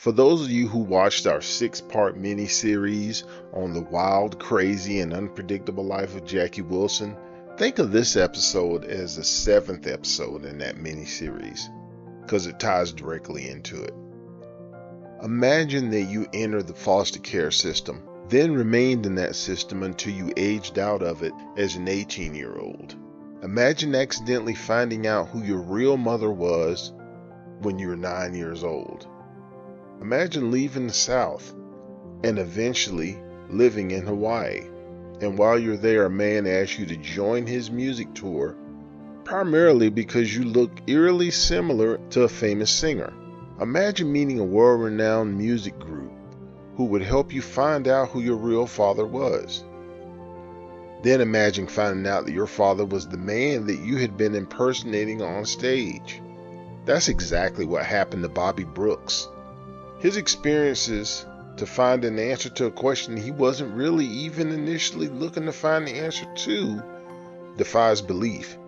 For those of you who watched our 6-part mini-series on the wild, crazy, and unpredictable life of Jackie Wilson, think of this episode as the 7th episode in that mini-series, because it ties directly into it. Imagine that you entered the foster care system, then remained in that system until you aged out of it as an 18-year-old. Imagine accidentally finding out who your real mother was when you were 9 years old. Imagine leaving the South and eventually living in Hawaii. And while you're there, a man asks you to join his music tour, primarily because you look eerily similar to a famous singer. Imagine meeting a world-renowned music group who would help you find out who your real father was. Then imagine finding out that your father was the man that you had been impersonating on stage. That's exactly what happened to Bobby Brooks. His experiences to find an answer to a question he wasn't really even initially looking to find the answer to defies belief.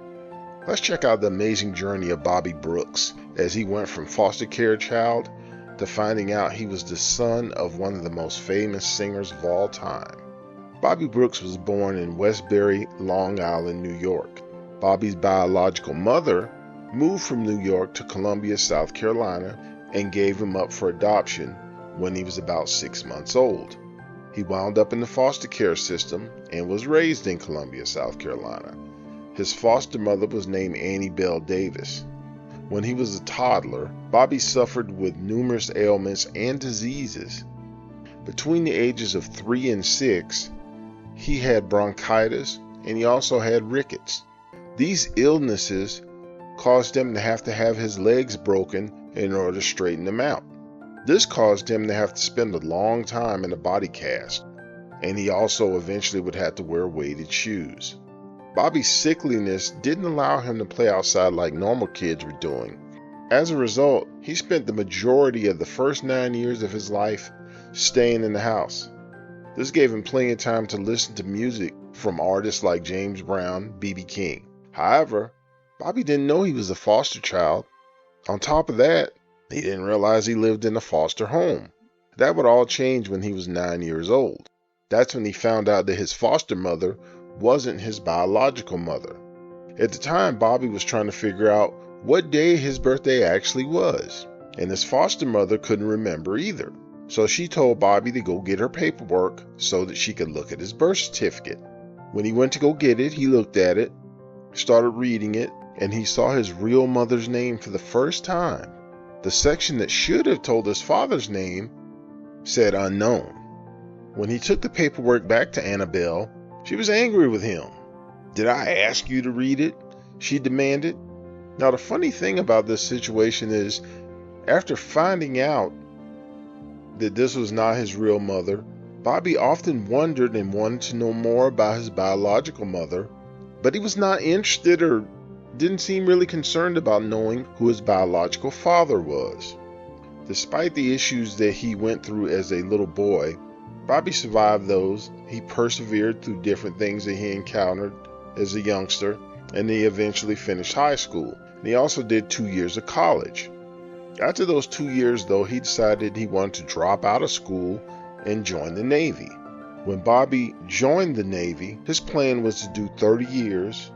Let's check out the amazing journey of Bobby Brooks as he went from foster care child to finding out he was the son of one of the most famous singers of all time. Bobby Brooks was born in Westbury, Long Island, New York. Bobby's biological mother moved from New York to Columbia, South Carolina, and gave him up for adoption when he was about 6 months old. He wound up in the foster care system and was raised in Columbia, South Carolina. His foster mother was named Annie Bell Davis. When he was a toddler, Bobby suffered with numerous ailments and diseases. Between the ages of 3 and 6, he had bronchitis and he also had rickets. These illnesses caused him to have his legs broken in order to straighten them out. This caused him to have to spend a long time in a body cast, and he also eventually would have to wear weighted shoes. Bobby's sickliness didn't allow him to play outside like normal kids were doing. As a result, he spent the majority of the first 9 years of his life staying in the house. This gave him plenty of time to listen to music from artists like James Brown, B.B. King. However, Bobby didn't know he was a foster child. On top of that, he didn't realize he lived in a foster home. That would all change when he was 9 years old. That's when he found out that his foster mother wasn't his biological mother. At the time, Bobby was trying to figure out what day his birthday actually was, and his foster mother couldn't remember either. So she told Bobby to go get her paperwork so that she could look at his birth certificate. When he went to go get it, he looked at it, started reading it, and he saw his real mother's name for the first time. The section that should have told his father's name said unknown. When he took the paperwork back to Annabelle, she was angry with him. "Did I ask you to read it?" she demanded. Now, the funny thing about this situation is, after finding out that this was not his real mother, Bobby often wondered and wanted to know more about his biological mother, but he was not interested or didn't seem really concerned about knowing who his biological father was. Despite the issues that he went through as a little boy, Bobby survived those. He persevered through different things that he encountered as a youngster, and he eventually finished high school. And he also did 2 years of college. After those 2 years, though, he decided he wanted to drop out of school and join the Navy. When Bobby joined the Navy, his plan was to do 30 years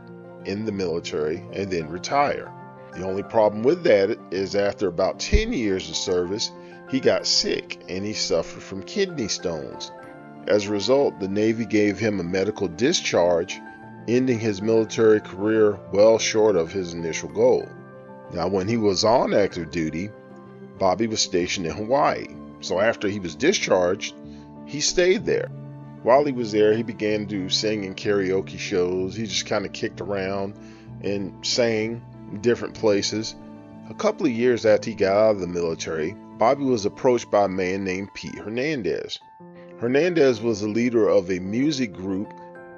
in the military and then retire. The only problem with that is after about 10 years of service, he got sick and he suffered from kidney stones. As a result, the Navy gave him a medical discharge, ending his military career well short of his initial goal. Now, when he was on active duty, Bobby was stationed in Hawaii. So after he was discharged, he stayed there. While he was there, he began to sing in karaoke shows. He just kind of kicked around and sang in different places. A couple of years after he got out of the military, Bobby was approached by a man named Pete Hernandez. Hernandez was the leader of a music group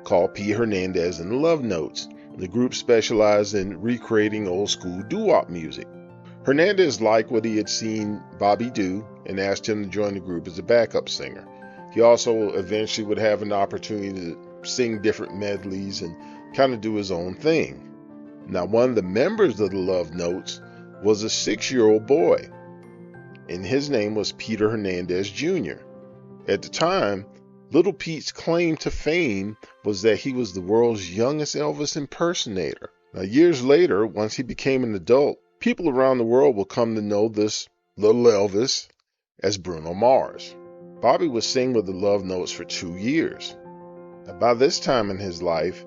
called Pete Hernandez and the Love Notes. The group specialized in recreating old school doo-wop music. Hernandez liked what he had seen Bobby do and asked him to join the group as a backup singer. He also eventually would have an opportunity to sing different medleys and kind of do his own thing. Now, one of the members of the Love Notes was a 6-year-old boy. and his name was Peter Hernandez Jr. At the time, Little Pete's claim to fame was that he was the world's youngest Elvis impersonator. Now, years later, once he became an adult, people around the world will come to know this little Elvis as Bruno Mars. Bobby would sing with the Love Notes for 2 years. Now, by this time in his life,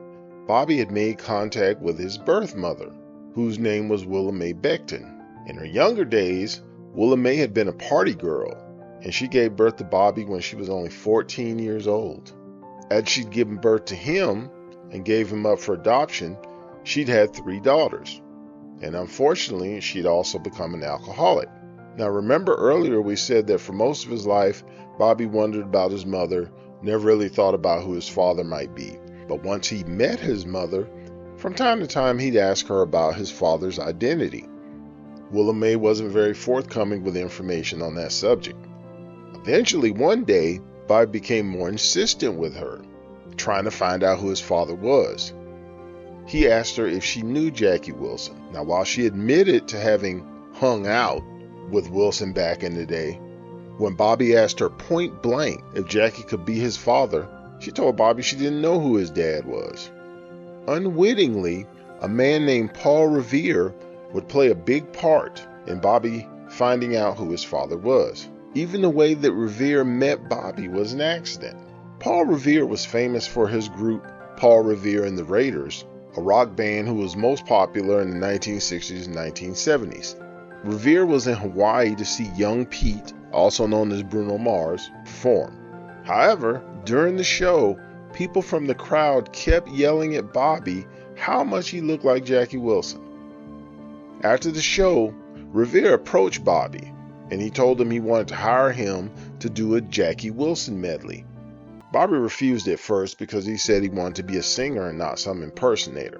Bobby had made contact with his birth mother, whose name was Willa Mae Becton. In her younger days, Willa Mae had been a party girl, and she gave birth to Bobby when she was only 14 years old. As she'd given birth to him and gave him up for adoption, she'd had 3 daughters. And unfortunately, she'd also become an alcoholic. Now, remember earlier we said that for most of his life, Bobby wondered about his mother, never really thought about who his father might be. But once he met his mother, from time to time he'd ask her about his father's identity. Willa Mae wasn't very forthcoming with information on that subject. Eventually, one day, Bobby became more insistent with her, trying to find out who his father was. He asked her if she knew Jackie Wilson. Now, while she admitted to having hung out with Wilson back in the day, when Bobby asked her point blank if Jackie could be his father, she told Bobby she didn't know who his dad was. Unwittingly, a man named Paul Revere would play a big part in Bobby finding out who his father was. Even the way that Revere met Bobby was an accident. Paul Revere was famous for his group Paul Revere and the Raiders, a rock band who was most popular in the 1960s and 1970s. Revere was in Hawaii to see young Pete, also known as Bruno Mars, perform. However, during the show, people from the crowd kept yelling at Bobby how much he looked like Jackie Wilson. After the show, Revere approached Bobby, and he told him he wanted to hire him to do a Jackie Wilson medley. Bobby refused at first because he said he wanted to be a singer and not some impersonator.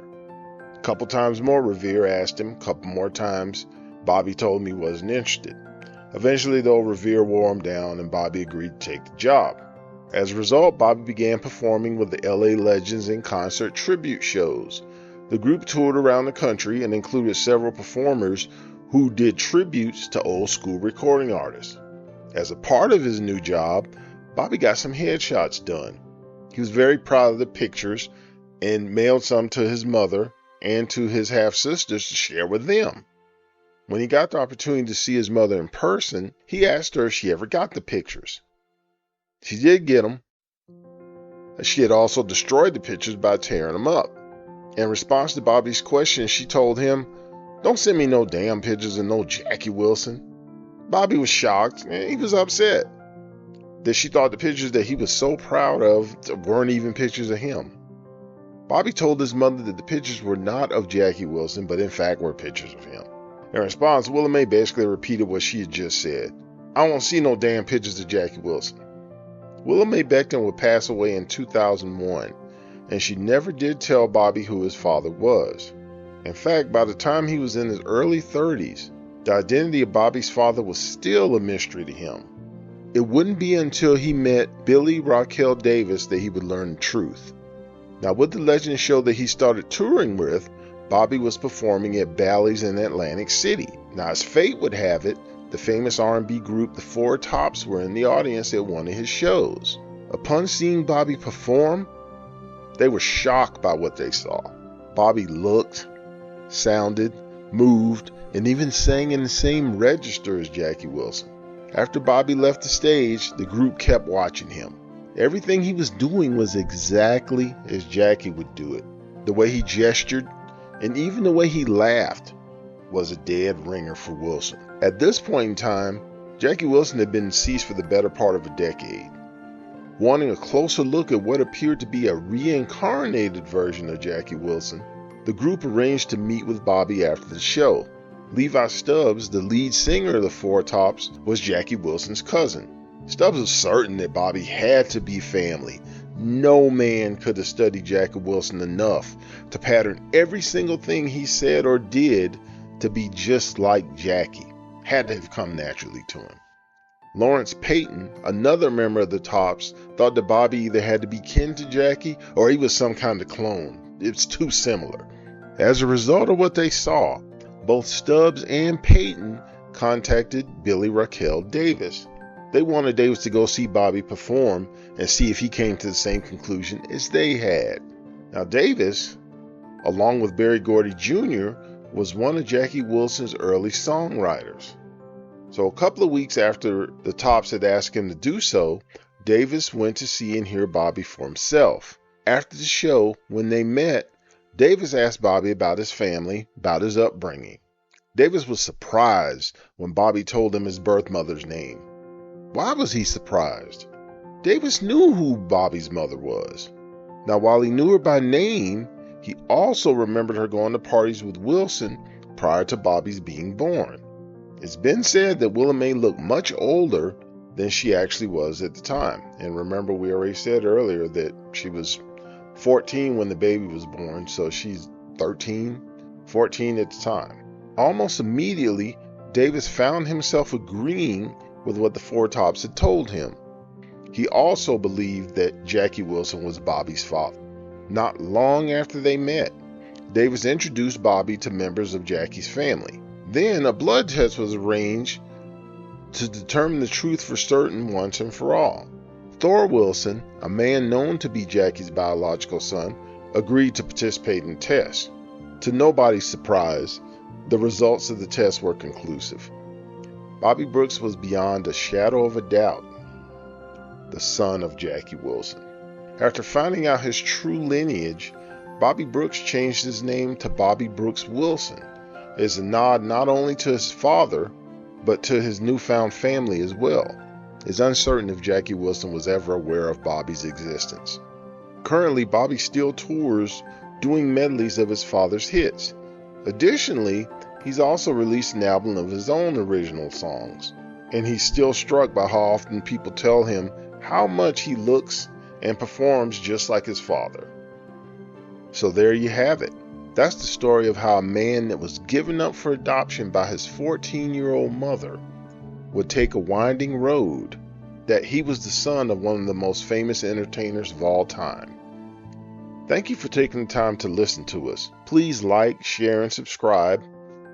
A couple times more, Revere asked him. A couple more times, Bobby told him he wasn't interested. Eventually, though, Revere wore him down and Bobby agreed to take the job. As a result, Bobby began performing with the LA Legends in concert tribute shows. The group toured around the country and included several performers who did tributes to old school recording artists. As a part of his new job, Bobby got some headshots done. He was very proud of the pictures and mailed some to his mother and to his half-sisters to share with them. When he got the opportunity to see his mother in person, he asked her if she ever got the pictures. She did get them. She had also destroyed the pictures by tearing them up. In response to Bobby's question, she told him, "Don't send me no damn pictures of no Jackie Wilson." Bobby was shocked and he was upset that she thought the pictures that he was so proud of weren't even pictures of him. Bobby told his mother that the pictures were not of Jackie Wilson, but in fact were pictures of him. In response, Willa Mae basically repeated what she had just said. "I don't see no damn pictures of Jackie Wilson." Willa Mae Becton would pass away in 2001, and she never did tell Bobby who his father was. In fact, by the time he was in his early 30s, the identity of Bobby's father was still a mystery to him. It wouldn't be until he met Billy Raquel Davis that he would learn the truth. Now, with the legend show that he started touring with, Bobby was performing at Bally's in Atlantic City. Now, as fate would have it, the famous R&B group The Four Tops were in the audience at one of his shows. Upon seeing Bobby perform, they were shocked by what they saw. Bobby looked, sounded, moved, and even sang in the same register as Jackie Wilson. After Bobby left the stage, the group kept watching him. Everything he was doing was exactly as Jackie would do it. The way he gestured, and even the way he laughed, was a dead ringer for Wilson. At this point in time, Jackie Wilson had been deceased for the better part of a decade. Wanting a closer look at what appeared to be a reincarnated version of Jackie Wilson, the group arranged to meet with Bobby after the show. Levi Stubbs, the lead singer of the Four Tops, was Jackie Wilson's cousin. Stubbs was certain that Bobby had to be family. No man could have studied Jackie Wilson enough to pattern every single thing he said or did to be just like Jackie. Had to have come naturally to him. Lawrence Payton, another member of the Tops, thought that Bobby either had to be kin to Jackie or he was some kind of clone. It's too similar. As a result of what they saw, both Stubbs and Payton contacted Billy Raquel Davis. They wanted Davis to go see Bobby perform and see if he came to the same conclusion as they had. Now Davis, along with Berry Gordy Jr., was one of Jackie Wilson's early songwriters. So a couple of weeks after the Tops had asked him to do so, Davis went to see and hear Bobby for himself. After the show, when they met, Davis asked Bobby about his family, about his upbringing. Davis was surprised when Bobby told him his birth mother's name. Why was he surprised? Davis knew who Bobby's mother was. Now, while he knew her by name, he also remembered her going to parties with Wilson prior to Bobby's being born. It's been said that Willa Mae looked much older than she actually was at the time. And remember, we already said earlier that she was 14 when the baby was born, so she's 13, 14 at the time. Almost immediately, Davis found himself agreeing with what the Four Tops had told him. He also believed that Jackie Wilson was Bobby's father. Not long after they met, Davis introduced Bobby to members of Jackie's family. Then a blood test was arranged to determine the truth for certain once and for all. Thor Wilson, a man known to be Jackie's biological son, agreed to participate in the test. To nobody's surprise, the results of the test were conclusive. Bobby Brooks was beyond a shadow of a doubt the son of Jackie Wilson. After finding out his true lineage, Bobby Brooks changed his name to Bobby Brooks Wilson as a nod not only to his father, but to his newfound family as well. It's uncertain if Jackie Wilson was ever aware of Bobby's existence. Currently, Bobby still tours doing medleys of his father's hits. Additionally, he's also released an album of his own original songs, and he's still struck by how often people tell him how much he looks and performs just like his father. So there you have it. That's the story of how a man that was given up for adoption by his 14-year-old mother would take a winding road, that he was the son of one of the most famous entertainers of all time. Thank you for taking the time to listen to us. Please like, share, and subscribe.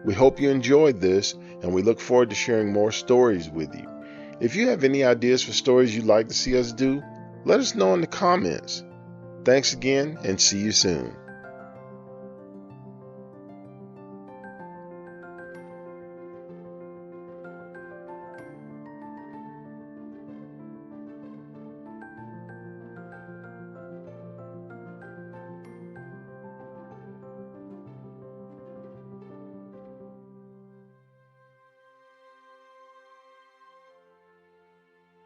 We hope you enjoyed this, and we look forward to sharing more stories with you. If you have any ideas for stories you'd like to see us do, let us know in the comments. Thanks again, and see you soon.